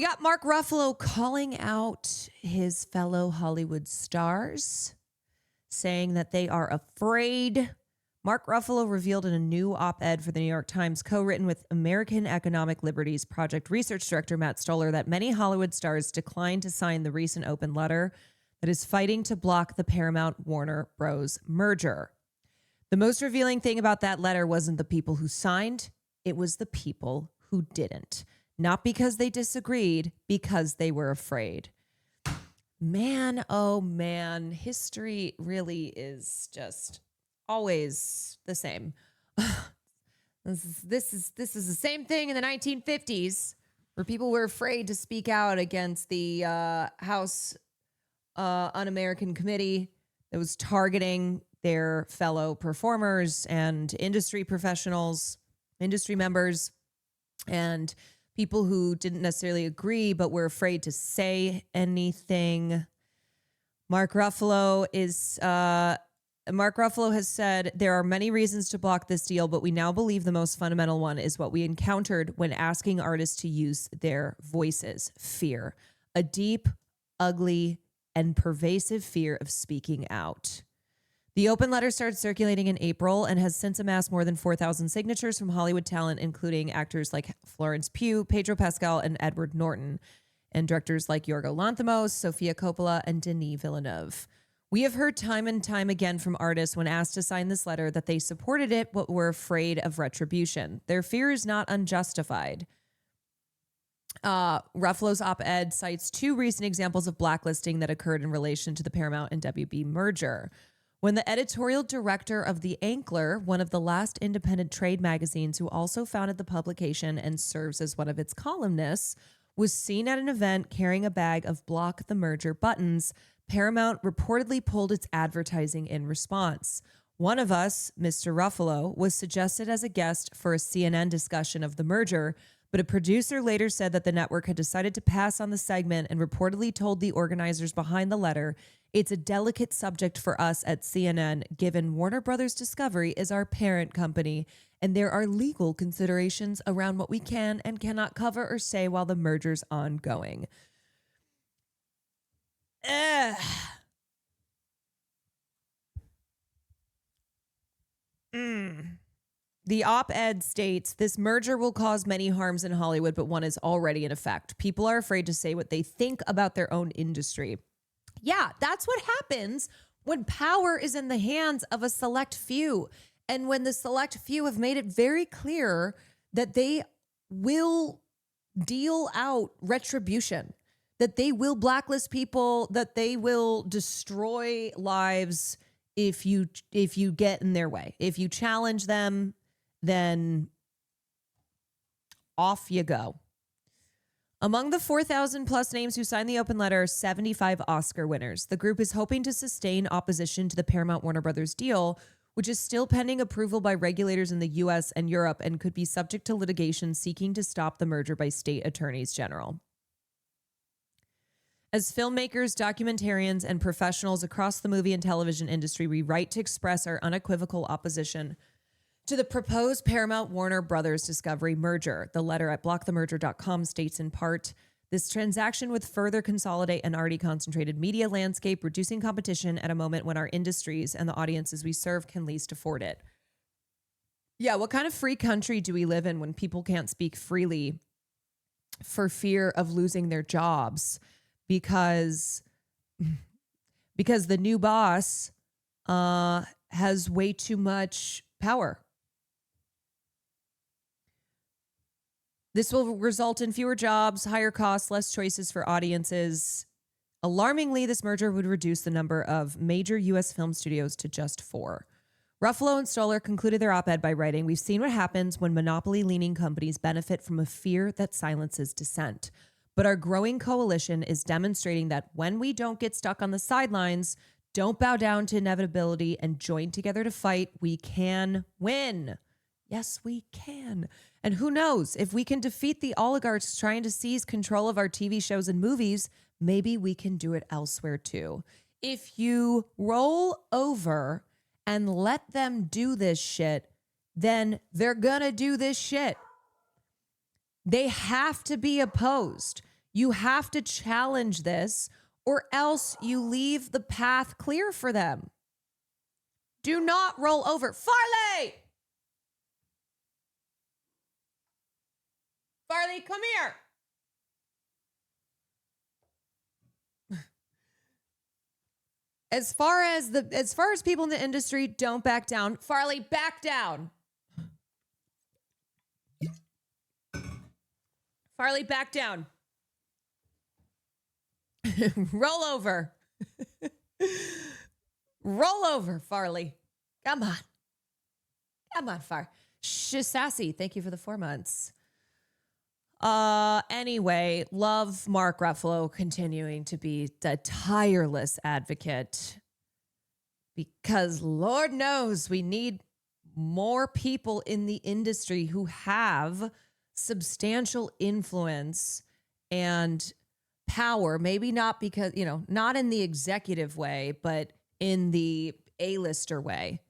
You got Mark Ruffalo calling out his fellow Hollywood stars, saying that they are afraid. Mark Ruffalo revealed in a new op-ed for the New York Times, co-written with American Economic Liberties Project Research Director Matt Stoller, that many Hollywood stars declined to sign the recent open letter that is fighting to block the Paramount Warner Bros. Merger. The most revealing thing about that letter wasn't the people who signed, it was the people who didn't. Not because they disagreed, because they were afraid. Man, oh man, history really is just always the same. This is the same thing in the 1950s, where people were afraid to speak out against the House Un-American Committee that was targeting their fellow performers and industry professionals, industry members, and people who didn't necessarily agree but were afraid to say anything. Mark Ruffalo has said, there are many reasons to block this deal, but we now believe the most fundamental one is what we encountered when asking artists to use their voices. Fear. A deep, ugly, and pervasive fear of speaking out. The open letter started circulating in April and has since amassed more than 4,000 signatures from Hollywood talent, including actors like Florence Pugh, Pedro Pascal, and Edward Norton, and directors like Yorgos Lanthimos, Sofia Coppola, and Denis Villeneuve. We have heard time and time again from artists when asked to sign this letter that they supported it but were afraid of retribution. Their fear is not unjustified. Ruffalo's op-ed cites two recent examples of blacklisting that occurred in relation to the Paramount and WB merger. When the editorial director of The Ankler, one of the last independent trade magazines who also founded the publication and serves as one of its columnists, was seen at an event carrying a bag of Block the Merger buttons, Paramount reportedly pulled its advertising in response. One of us, Mr. Ruffalo, was suggested as a guest for a CNN discussion of the merger, but a producer later said that the network had decided to pass on the segment and reportedly told the organizers behind the letter, it's a delicate subject for us at CNN, given Warner Brothers Discovery is our parent company, and there are legal considerations around what we can and cannot cover or say while the merger's ongoing. The op-ed states, this merger will cause many harms in Hollywood, but one is already in effect. People are afraid to say what they think about their own industry. Yeah, that's what happens when power is in the hands of a select few. And when the select few have made it very clear that they will deal out retribution, that they will blacklist people, that they will destroy lives if you get in their way. If you challenge them, then off you go. Among the 4,000 plus names who signed the open letter are 75 Oscar winners. The group is hoping to sustain opposition to the Paramount Warner Brothers deal, which is still pending approval by regulators in the U.S. and Europe and could be subject to litigation seeking to stop the merger by state attorneys general. As filmmakers, documentarians, and professionals across the movie and television industry, we write to express our unequivocal opposition to the proposed Paramount Warner Brothers Discovery merger. The letter at blockthemerger.com states in part, this transaction would further consolidate an already concentrated media landscape, reducing competition at a moment when our industries and the audiences we serve can least afford it. Yeah, what kind of free country do we live in when people can't speak freely for fear of losing their jobs because the new boss has way too much power? This will result in fewer jobs, higher costs, less choices for audiences. Alarmingly, this merger would reduce the number of major U.S. film studios to just 4. Ruffalo and Stoller concluded their op-ed by writing, we've seen what happens when monopoly-leaning companies benefit from a fear that silences dissent. But our growing coalition is demonstrating that when we don't get stuck on the sidelines, don't bow down to inevitability, and join together to fight, we can win. Yes, we can. And who knows, if we can defeat the oligarchs trying to seize control of our TV shows and movies, maybe we can do it elsewhere too. If you roll over and let them do this shit, then they're gonna do this shit. They have to be opposed. You have to challenge this, or else you leave the path clear for them. Do not roll over. Farley! Farley, come here. As far as people in the industry, don't back down. Farley, back down. Farley, back down. Roll over. Roll over, Farley. Come on. Come on, Sassy, thank you for the 4 months. Anyway, love Mark Ruffalo continuing to be a tireless advocate, because Lord knows we need more people in the industry who have substantial influence and power. Maybe not because, not in the executive way, but in the A-lister way.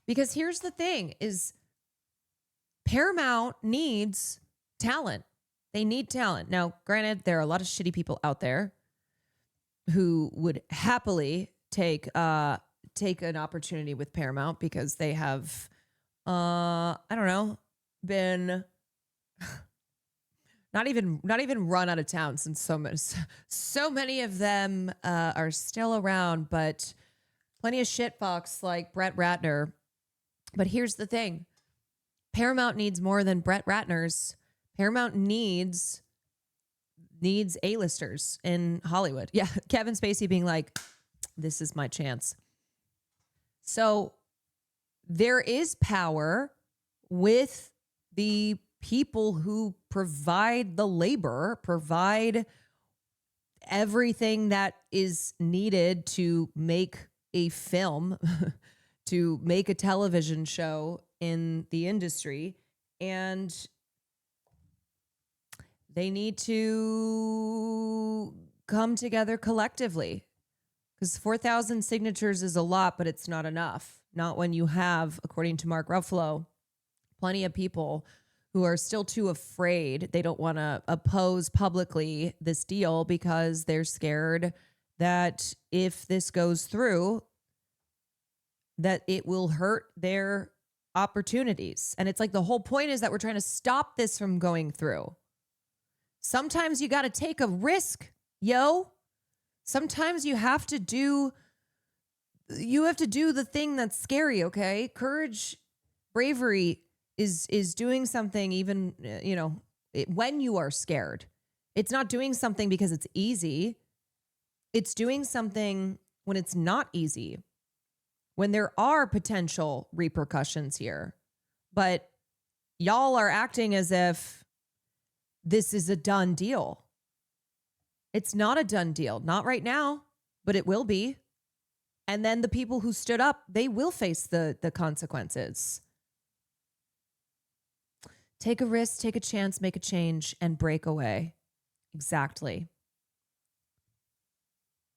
Because here's the thing is Paramount needs talent. They need talent. Now, granted, there are a lot of shitty people out there who would happily take an opportunity with Paramount because they have, been not even run out of town since so many of them are still around, but plenty of shitfucks like Brett Ratner. But here's the thing. Paramount needs more than Brett Ratner's. Paramount needs A-listers in Hollywood. Yeah, Kevin Spacey being like, this is my chance. So there is power with the people who provide the labor, provide everything that is needed to make a film, to make a television show in the industry. And they need to come together collectively, because 4,000 signatures is a lot, but it's not enough. Not when you have, according to Mark Ruffalo, plenty of people who are still too afraid. They don't want to oppose publicly this deal because they're scared that if this goes through, that it will hurt their opportunities. And it's like the whole point is that we're trying to stop this from going through. Sometimes you got to take a risk, yo. Sometimes you have to do the thing that's scary, okay? Courage, bravery is doing something even, when you are scared. It's not doing something because it's easy. It's doing something when it's not easy, when there are potential repercussions here. But y'all are acting as if this is a done deal. It's not a done deal. Not right now, but it will be. And then the people who stood up, they will face the consequences. Take a risk, take a chance, make a change, and break away. Exactly.